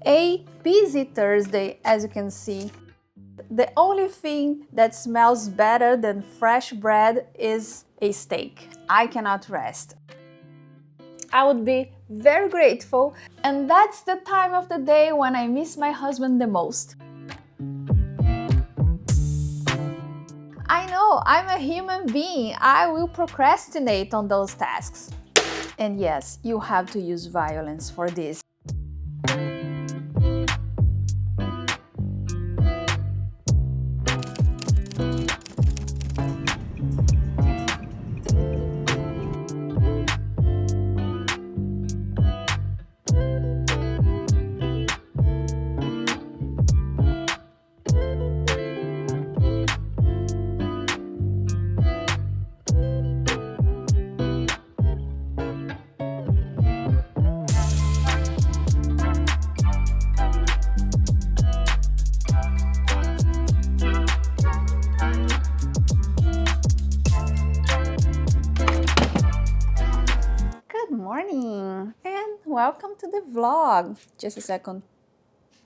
A busy Thursday, as you can see. The only thing that smells better than fresh bread is a steak. I cannot rest. I would be very grateful, and that's the time of the day when I miss my husband the most. I know, I'm a human being. I will procrastinate on those tasks. And yes, you have to use violence for this. Morning and welcome to the vlog. Just a second.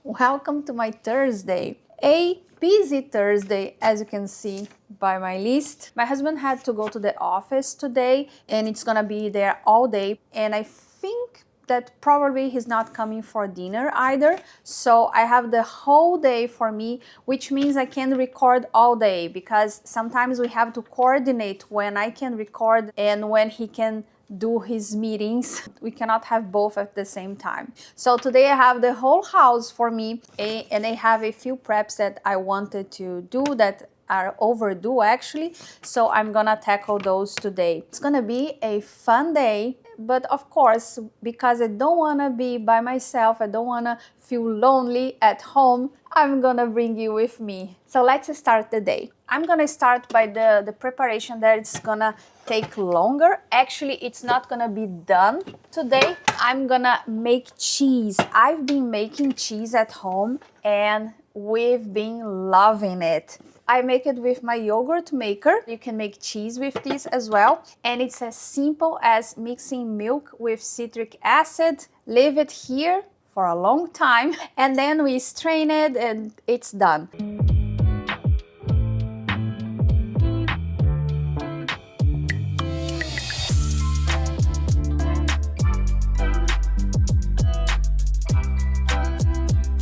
Welcome to my Thursday. A busy Thursday, as you can see by my list. My husband had to go to the office today and it's gonna be there all day, and I think that probably he's not coming for dinner either, so I have the whole day for me, which means I can record all day, because sometimes we have to coordinate when I can record and when he can do his meetings. We cannot have both at the same time. So today I have the whole house for me, and I have a few preps that I wanted to do that are overdue actually, so I'm gonna tackle those today. It's gonna be a fun day, but of course, because I don't wanna be by myself, I don't wanna feel lonely at home, I'm gonna bring you with me. So let's start the day. I'm gonna start by the preparation that it's gonna take longer. Actually, it's not gonna be done today. I'm gonna make cheese. I've been making cheese at home and we've been loving it. I make it with my yogurt maker. You can make cheese with this as well. And it's as simple as mixing milk with citric acid, leave it here for a long time, and then we strain it and it's done.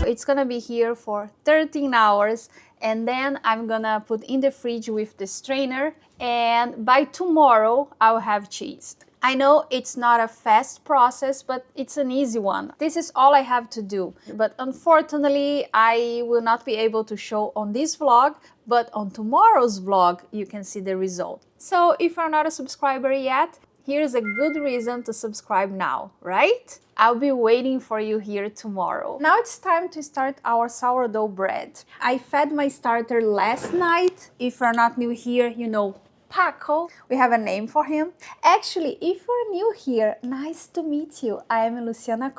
It's gonna be here for 13 hours, and then I'm gonna put in the fridge with the strainer, and by tomorrow I'll have cheese. I know it's not a fast process, but it's an easy one. This is all I have to do. But unfortunately, I will not be able to show on this vlog, but on tomorrow's vlog, you can see the result. So if you're not a subscriber yet, here's a good reason to subscribe now, right? I'll be waiting for you here tomorrow. Now it's time to start our sourdough bread. I fed my starter last night. If you're not new here, you know Paco. We have a name for him. Actually, if you're new here, nice to meet you. I am Luciana.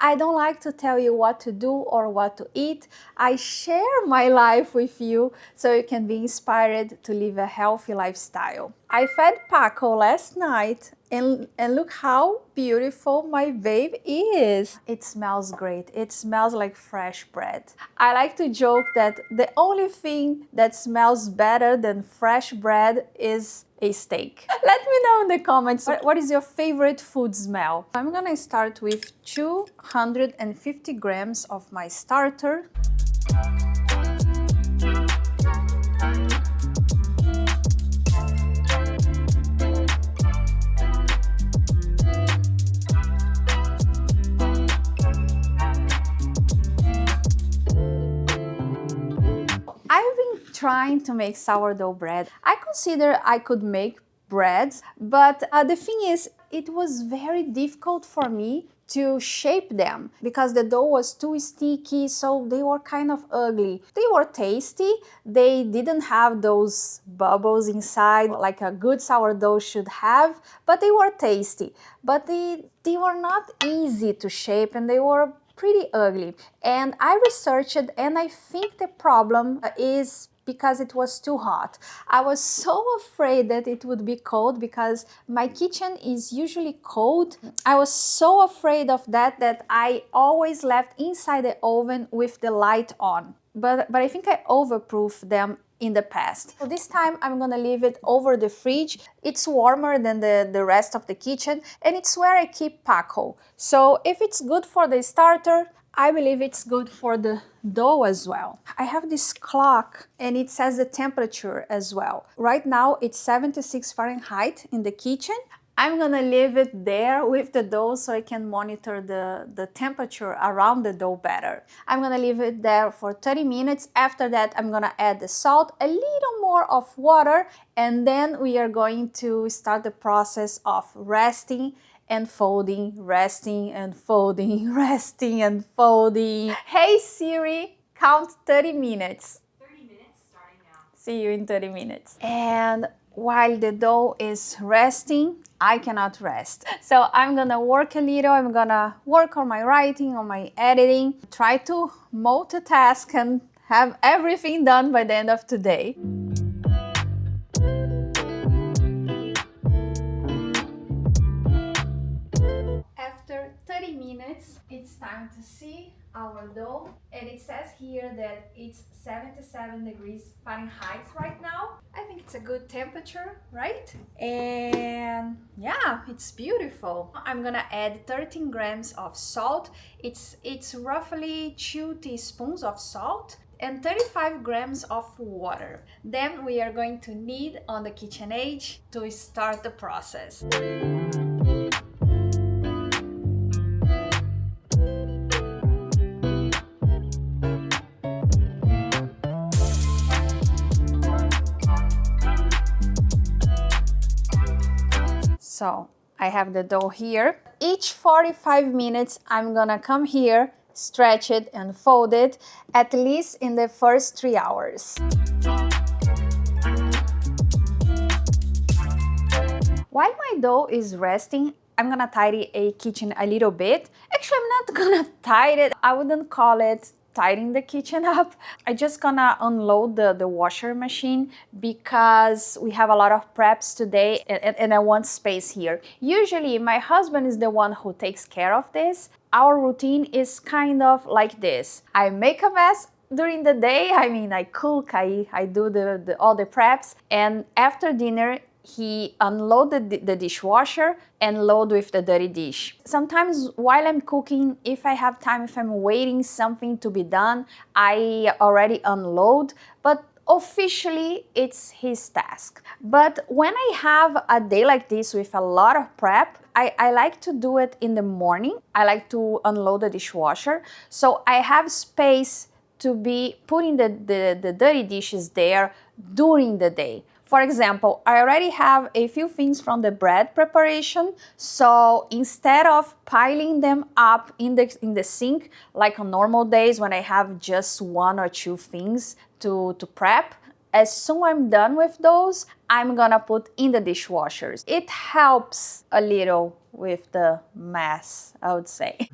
I don't like to tell you what to do or what to eat. I share my life with you so you can be inspired to live a healthy lifestyle. I fed Paco last night, and look how beautiful my babe is. It smells great. It smells like fresh bread. I like to joke that the only thing that smells better than fresh bread is a steak. Let me know in the comments, what is your favorite food smell? I'm gonna start with 250 grams of my starter. I've been trying to make sourdough bread. I consider I could make breads, but the thing is, it was very difficult for me to shape them because the dough was too sticky, so they were kind of ugly. They were tasty, they didn't have those bubbles inside like a good sourdough should have, but they were tasty. But they were not easy to shape and they were pretty ugly. And I researched and I think the problem is because it was too hot. I was so afraid that it would be cold because my kitchen is usually cold. I was so afraid of that I always left inside the oven with the light on. But I think I overproofed them in the past. So this time I'm gonna leave it over the fridge. It's warmer than the rest of the kitchen, and it's where I keep Paco. So if it's good for the starter, I believe it's good for the dough as well. I have this clock and it says the temperature as well. Right now it's 76 Fahrenheit in the kitchen. I'm gonna leave it there with the dough so I can monitor the temperature around the dough better. I'm gonna leave it there for 30 minutes. After that, I'm gonna add the salt, a little more of water, and then we are going to start the process of resting and folding, resting and folding, resting and folding. Hey Siri, count 30 minutes. 30 minutes starting now. See you in 30 minutes. And while the dough is resting, I cannot rest. So I'm gonna work a little, I'm gonna work on my writing, on my editing, try to multitask and have everything done by the end of today. After 30 minutes, it's time to see our dough, and it says here that it's 77 degrees Fahrenheit right now. I think it's a good temperature, right? And yeah, it's beautiful. I'm gonna add 13 grams of salt. It's roughly 2 teaspoons of salt and 35 grams of water. Then we are going to knead on the KitchenAid to start the process. So I have the dough here. Each 45 minutes, I'm gonna come here, stretch it and fold it, at least in the first 3 hours. While my dough is resting, I'm gonna tidy a kitchen a little bit. Actually, I'm not gonna tidy it. I wouldn't call it tidying the kitchen up. I just gonna unload the washer machine because we have a lot of preps today and I want space here. Usually my husband is the one who takes care of this. Our routine is kind of like this. I make a mess during the day. I mean, I cook, I do all the preps, and after dinner he unloaded the dishwasher and load with the dirty dish. Sometimes while I'm cooking, if I have time, if I'm waiting something to be done, I already unload, but officially it's his task. But when I have a day like this with a lot of prep, I like to do it in the morning. I like to unload the dishwasher so I have space to be putting the dirty dishes there during the day. For example, I already have a few things from the bread preparation, so instead of piling them up in the sink like on normal days when I have just 1 or 2 things to prep, as soon as I'm done with those, I'm gonna put in the dishwashers. It helps a little with the mess, I would say.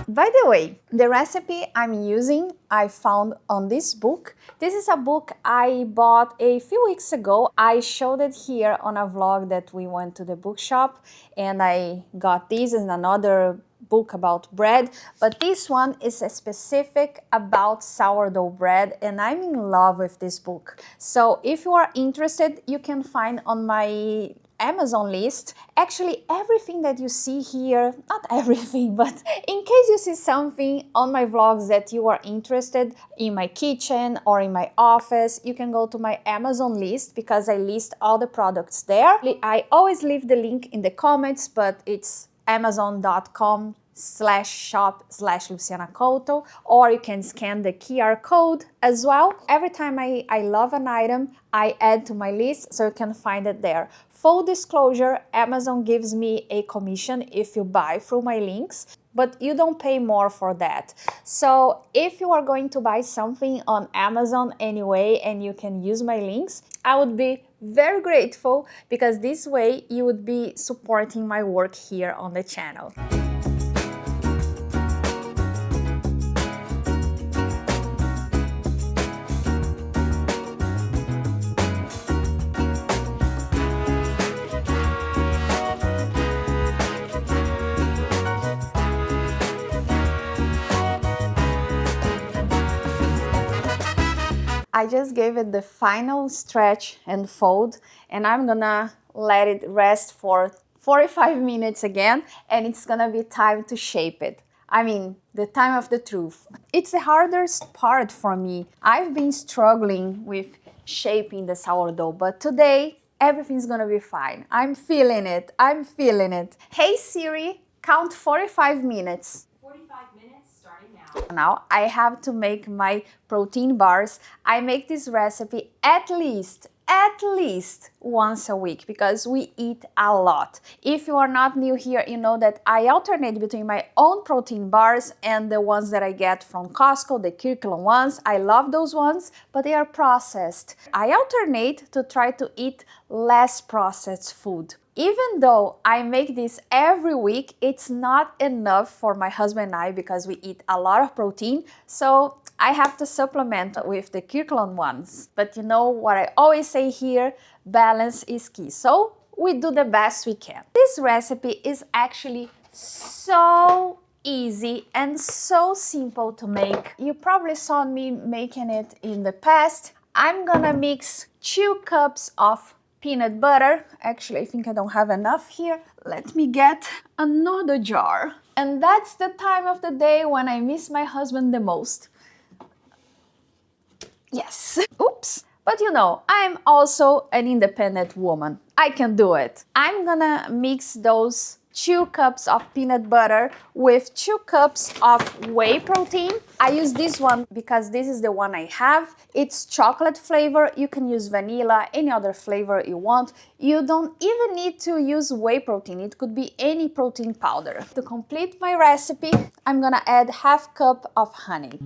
By the way, the recipe I'm using, I found on this book. This is a book I bought a few weeks ago. I showed it here on a vlog that we went to the bookshop and I got this and another book about bread, but this one is specific about sourdough bread and I'm in love with this book. So if you are interested, you can find on my Amazon list. Actually, everything that you see here, not everything, but in case you see something on my vlogs that you are interested in my kitchen or in my office, you can go to my Amazon list because I list all the products there. I always leave the link in the comments, but it's amazon.com shop/Luciana Couto, or you can scan the QR code as well. Every time I love an item, I add to my list so you can find it there. Full disclosure, Amazon gives me a commission if you buy through my links, but you don't pay more for that. So if you are going to buy something on Amazon anyway and you can use my links, I would be very grateful, because this way you would be supporting my work here on the channel. I just gave it the final stretch and fold, and I'm gonna let it rest for 45 minutes again, and it's gonna be time to shape it. I mean, the time of the truth. It's the hardest part for me. I've been struggling with shaping the sourdough, but today everything's gonna be fine. I'm feeling it. I'm feeling it. Hey Siri, count 45 minutes. 45 minutes starting now. Now I have to make my protein bars. I make this recipe at least once a week, because we eat a lot. If you are not new here, you know that I alternate between my own protein bars and the ones that I get from Costco, the Kirkland ones. I love those ones, but they are processed. I alternate to try to eat less processed food. Even though I make this every week, it's not enough for my husband and I, because we eat a lot of protein. So I have to supplement with the Kirkland ones. But you know what I always say here, balance is key. So we do the best we can. This recipe is actually so easy and so simple to make. You probably saw me making it in the past. I'm gonna mix 2 cups of peanut butter. Actually, I think I don't have enough here. Let me get another jar. And that's the time of the day when I miss my husband the most. Yes. Oops. But you know, I'm also an independent woman. I can do it. I'm gonna mix those 2 cups of peanut butter with 2 cups of whey protein. I use this one because this is the one I have. It's chocolate flavor. You can use vanilla, any other flavor you want. You don't even need to use whey protein. It could be any protein powder. To complete my recipe, I'm gonna add half cup of honey.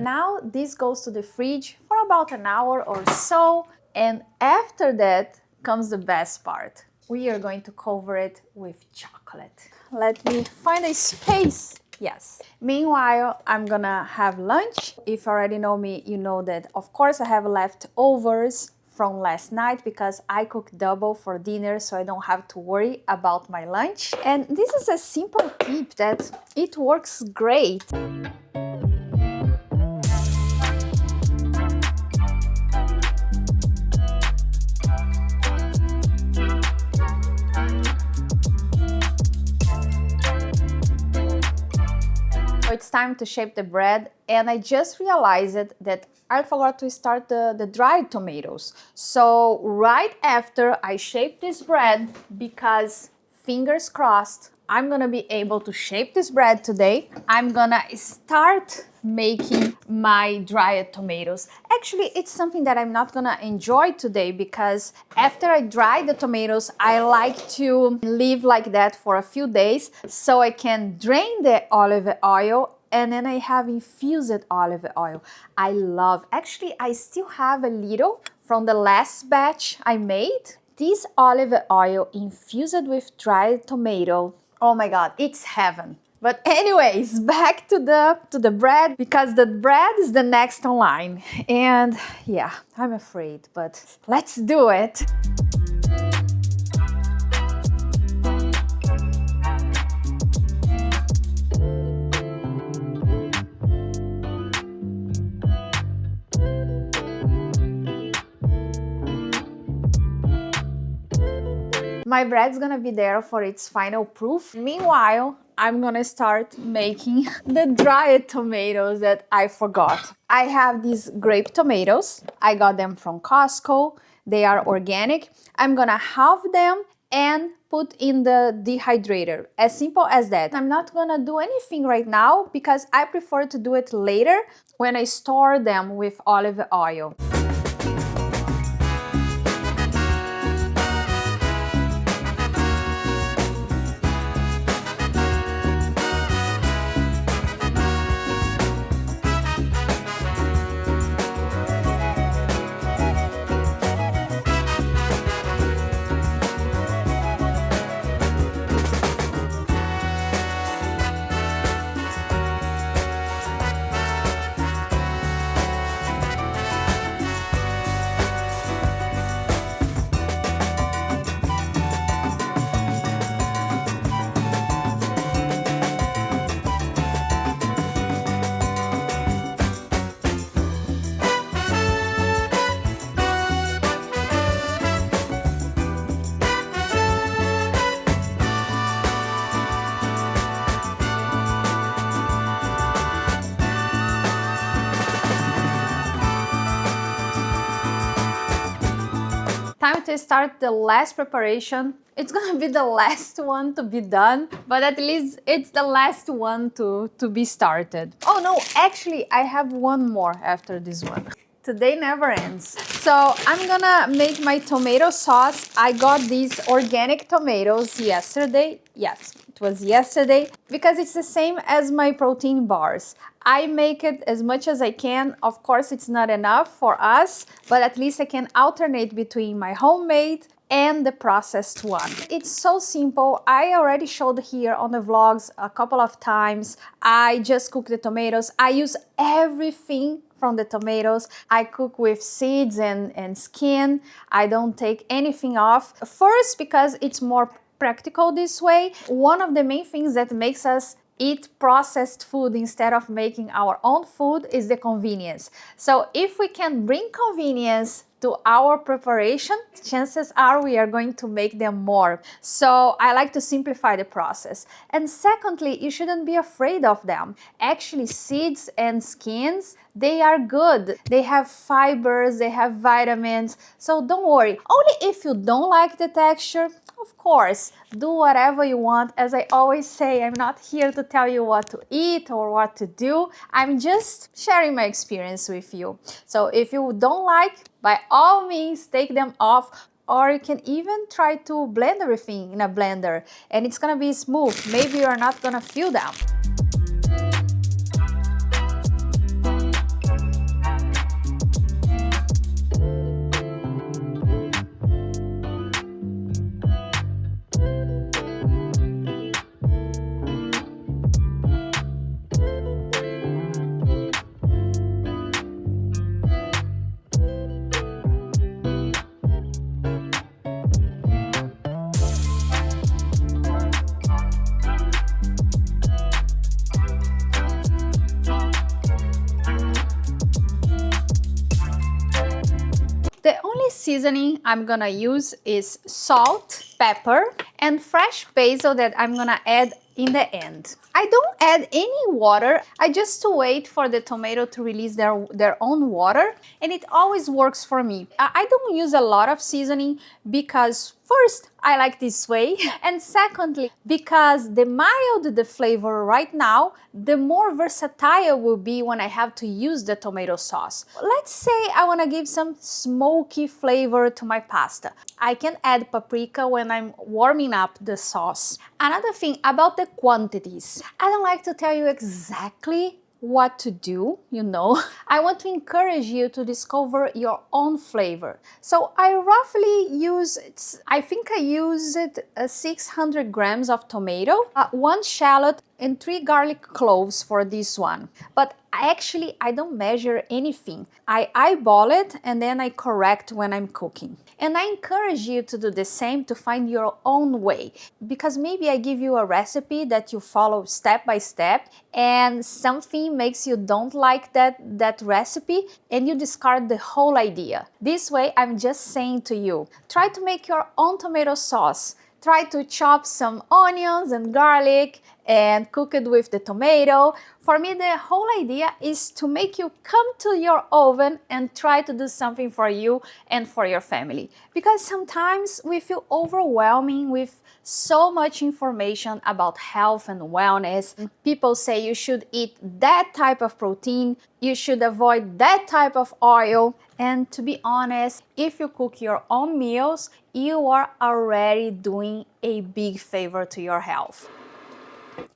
Now this goes to the fridge for about an hour or so, and after that comes the best part. We are going to cover it with chocolate. Let me find a space. Yes. Meanwhile, I'm gonna have lunch. If you already know me, you know that of course I have leftovers from last night, because I cooked double for dinner, so I don't have to worry about my lunch. And this is a simple tip that it works great. It's time to shape the bread, and I just realized that I forgot to start the dried tomatoes. So right after I shape this bread, because fingers crossed, I'm gonna be able to shape this bread today, I'm gonna start making my dried tomatoes. Actually, it's something that I'm not gonna enjoy today, because after I dry the tomatoes, I like to leave like that for a few days so I can drain the olive oil, and then I have infused olive oil. I love, actually I still have a little from the last batch I made. This olive oil infused with dried tomato, oh my god, it's heaven. But anyways, back to the bread, because the bread is the next online. And yeah, I'm afraid, but let's do it. My bread's gonna be there for its final proof. Meanwhile, I'm gonna start making the dried tomatoes that I forgot. I have these grape tomatoes. I got them from Costco. They are organic. I'm gonna halve them and put in the dehydrator. As simple as that. I'm not gonna do anything right now because I prefer to do it later when I store them with olive oil. Time to start the last preparation. It's gonna be the last one to be done, but at least it's the last one to be started. Oh no, actually I have one more after this one. Today never ends. So I'm gonna make my tomato sauce. I got these organic tomatoes yesterday. Yes, it was yesterday because it's the same as my protein bars. I make it as much as I can. Of course, it's not enough for us, but at least I can alternate between my homemade and the processed one. It's so simple. I already showed here on the vlogs a couple of times. I just cook the tomatoes. I use everything from the tomatoes. I cook with seeds and skin. I don't take anything off. First, because it's more practical this way. One of the main things that makes us eat processed food instead of making our own food is the convenience. So if we can bring convenience to our preparation, chances are we are going to make them more. So I like to simplify the process. And secondly, you shouldn't be afraid of them. Actually, seeds and skins, they are good. They have fibers, they have vitamins. So don't worry. Only if you don't like the texture, of course, do whatever you want. As I always say, I'm not here to tell you what to eat or what to do. I'm just sharing my experience with you. So if you don't like, by all means, take them off, or you can even try to blend everything in a blender and it's gonna be smooth. Maybe you're not gonna feel them. The only seasoning I'm gonna use is salt, pepper, and fresh basil that I'm gonna add in the end. I don't add any water. I just wait for the tomato to release their own water, and it always works for me. I don't use a lot of seasoning because first, I like this way, and secondly, because the milder the flavor right now, the more versatile will be when I have to use the tomato sauce. Let's say I want to give some smoky flavor to my pasta. I can add paprika when I'm warming up the sauce. Another thing about the quantities, I don't like to tell you exactly what to do, you know. I want to encourage you to discover your own flavor. So I roughly use, I think I used 600 grams of tomato, 1 shallot, and 3 garlic cloves for this one. But I don't measure anything. I eyeball it and then I correct when I'm cooking. And I encourage you to do the same, to find your own way, because maybe I give you a recipe that you follow step by step and something makes you don't like that recipe and you discard the whole idea. This way, I'm just saying to you, try to make your own tomato sauce. Try to chop some onions and garlic and cook it with the tomato. For me, the whole idea is to make you come to your oven and try to do something for you and for your family. Because sometimes we feel overwhelming with so much information about health and wellness. People say you should eat that type of protein, you should avoid that type of oil. And to be honest, if you cook your own meals, you are already doing a big favor to your health.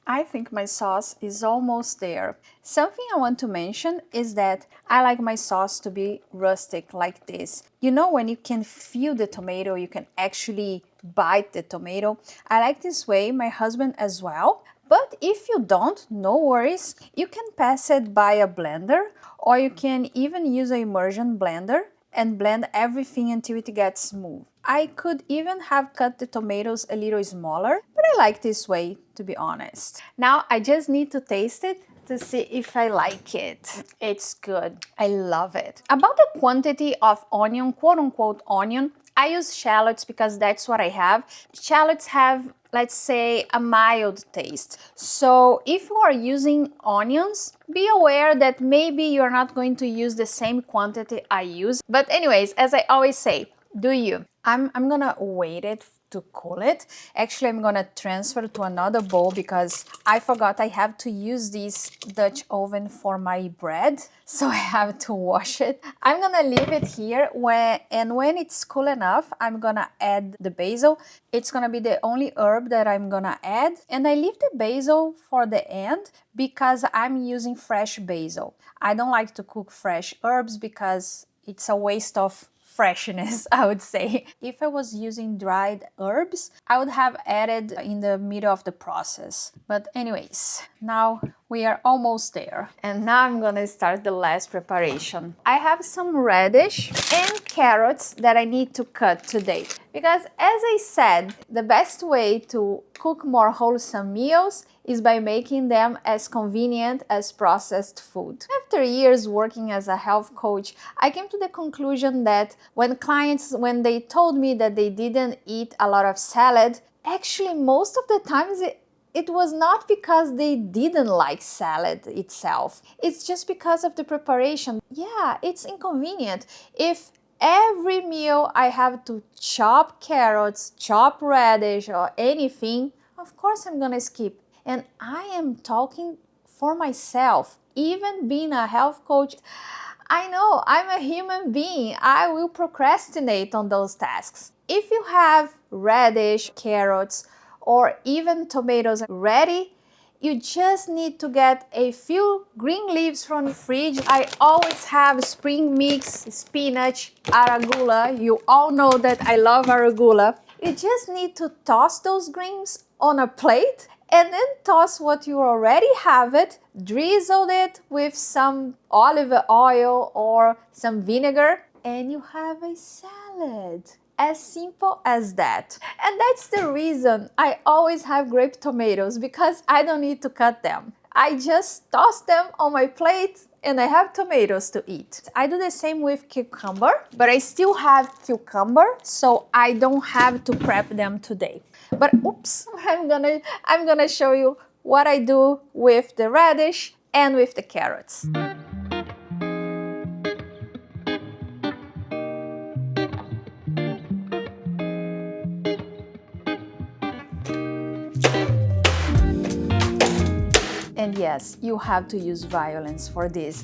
I think my sauce is almost there. Something I want to mention is that I like my sauce to be rustic like this. You know, when you can feel the tomato, you can actually bite the tomato. I like this way, my husband as well. But if you don't, no worries. You can pass it by a blender, or you can even use an immersion blender and blend everything until it gets smooth. I could even have cut the tomatoes a little smaller, but I like this way, to be honest. Now I just need to taste it to see if I like it. It's good. I love it. About the quantity of onion, quote unquote onion, I use shallots because that's what I have. Shallots have, let's say, a mild taste. So if you are using onions, be aware that maybe you're not going to use the same quantity I use. But anyways, as I always say, do you. I'm gonna wait it to cool it. Actually, I'm gonna transfer to another bowl because I forgot I have to use this Dutch oven for my bread, so I have to wash it. I'm gonna leave it here when it's cool enough, I'm gonna add the basil. It's gonna be the only herb that I'm gonna add, and I leave the basil for the end because I'm using fresh basil. I don't like to cook fresh herbs because it's a waste of freshness, I would say. If I was using dried herbs, I would have added in the middle of the process. But anyways, now we are almost there. And now I'm gonna start the last preparation. I have some radish and carrots that I need to cut today. Because as I said, the best way to cook more wholesome meals is by making them as convenient as processed food. After years working as a health coach, I came to the conclusion that when they told me that they didn't eat a lot of salad, actually most of the times it was not because they didn't like salad itself. It's just because of the preparation. Yeah, it's inconvenient. If every meal I have to chop carrots, chop radish or anything, of course I'm gonna skip. And I am talking for myself. Even being a health coach, I know I'm a human being. I will procrastinate on those tasks. If you have radish, carrots, or even tomatoes ready, you just need to get a few green leaves from the fridge. I always have spring mix, spinach, arugula. You all know that I love arugula. You just need to toss those greens on a plate and then toss what you already have it, drizzle it with some olive oil or some vinegar, and you have a salad. As simple as that. And that's the reason I always have grape tomatoes, because I don't need to cut them. I just toss them on my plate and I have tomatoes to eat. I do the same with cucumber, but I still have cucumber, so I don't have to prep them today. But oops, I'm gonna show you what I do with the radish and with the carrots. And yes, you have to use violence for this.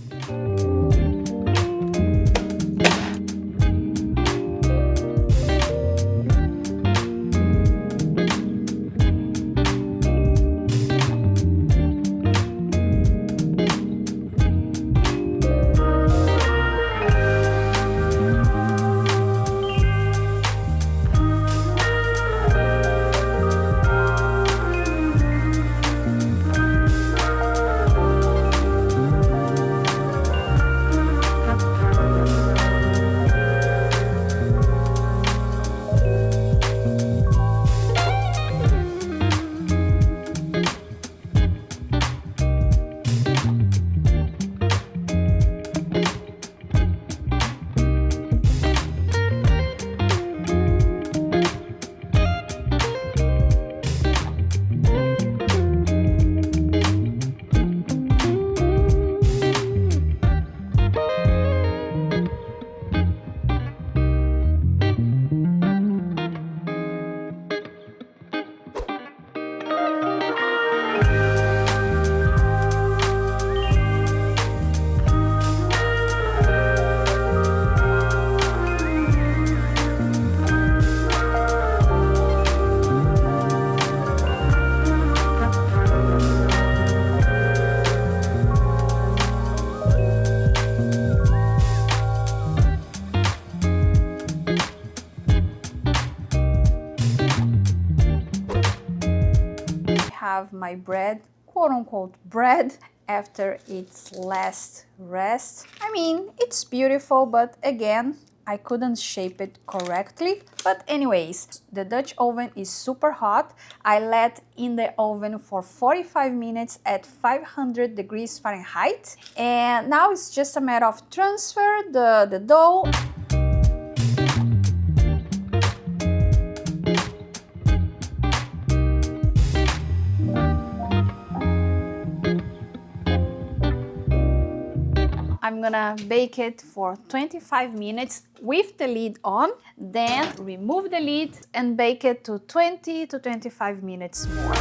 have my bread, quote-unquote bread, after its last rest. I mean, it's beautiful, but again, I couldn't shape it correctly. But anyways, the Dutch oven is super hot. I let in the oven for 45 minutes at 500 degrees Fahrenheit. And now it's just a matter of transfer the dough. I'm gonna bake it for 25 minutes with the lid on, then remove the lid and bake it to 20 to 25 minutes more.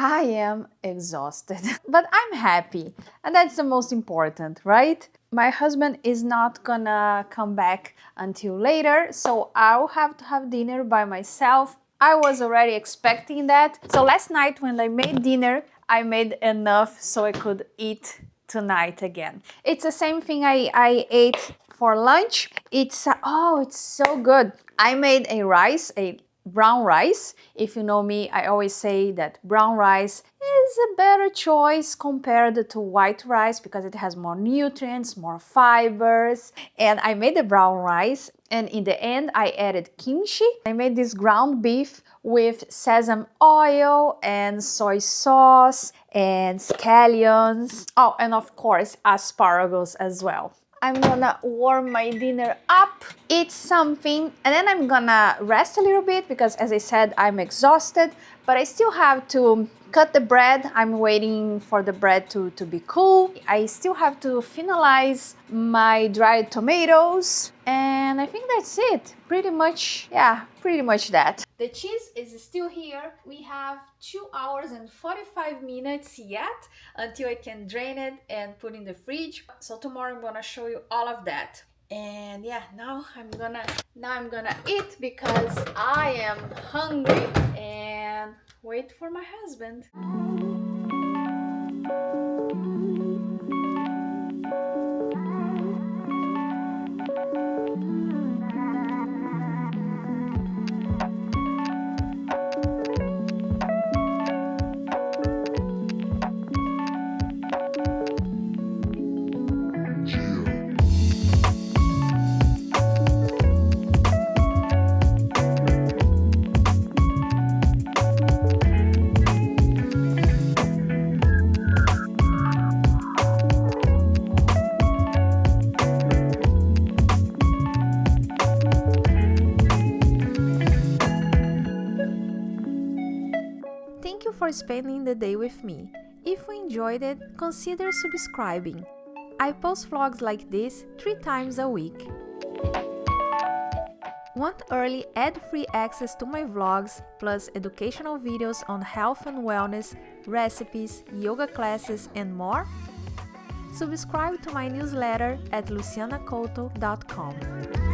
I am exhausted, but I'm happy, and that's the most important, right? My husband is not gonna come back until later, so I'll have to have dinner by myself. I was already expecting that. So last night when I made dinner, I made enough so I could eat tonight again. It's the same thing I ate for lunch. It's so good. I made a brown rice. If you know me, I always say that brown rice is a better choice compared to white rice because it has more nutrients, more fibers. And I made the brown rice, and in the end I added kimchi. I made this ground beef with sesame oil and soy sauce and scallions. Oh, and of course asparagus as well. I'm gonna warm my dinner up, eat something, and then I'm gonna rest a little bit because, as I said, I'm exhausted, but I still have to cut the bread. I'm waiting for the bread to be cool. I still have to finalize my dried tomatoes, and I think that's it. Pretty much that. The cheese is still here. We have 2 hours and 45 minutes yet until I can drain it and put in the fridge. So tomorrow I'm gonna show you all of that. And yeah, now I'm gonna eat because I am hungry and wait for my husband. Thank you for spending the day with me. If you enjoyed it, consider subscribing. I post vlogs like this 3 times a week. Want early ad-free access to my vlogs, plus educational videos on health and wellness, recipes, yoga classes, and more? Subscribe to my newsletter at lucianacouto.com.